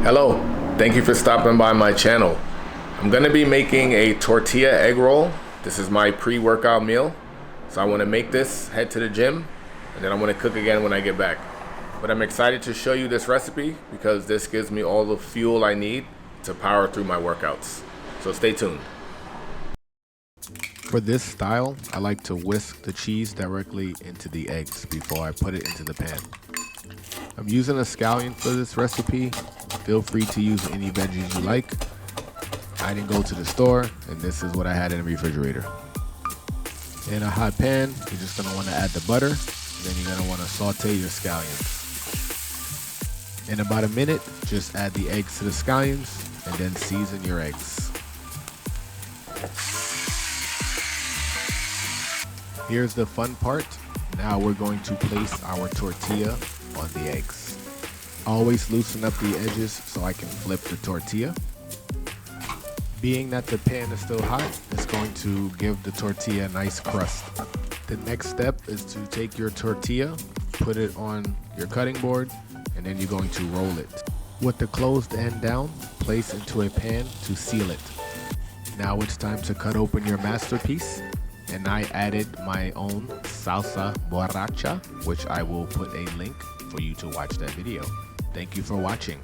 Hello, thank you for stopping by my channel. I'm gonna be making a tortilla egg roll. This is my pre-workout meal. So I wanna make this, head to the gym, and then I'm gonna cook again when I get back. But I'm excited to show you this recipe because this gives me all the fuel I need to power through my workouts. So stay tuned. For this style, I like to whisk the cheese directly into the eggs before I put it into the pan. I'm using a scallion for this recipe. Feel free to use any veggies you like. I didn't go to the store, and this is what I had in the refrigerator. In a hot pan, you're just gonna wanna add the butter, and then you're gonna wanna saute your scallions. In about a minute, just add the eggs to the scallions, and then season your eggs. Here's the fun part. Now we're going to place our tortilla on the eggs. Always loosen up the edges so I can flip the tortilla. Being that the pan is still hot, it's going to give the tortilla a nice crust. The next step is to take your tortilla, put it on your cutting board, and then you're going to roll it. With the closed end down, place into a pan to seal it. Now it's time to cut open your masterpiece. And I added my own salsa borracha, which I will put a link for you to watch that video. Thank you for watching.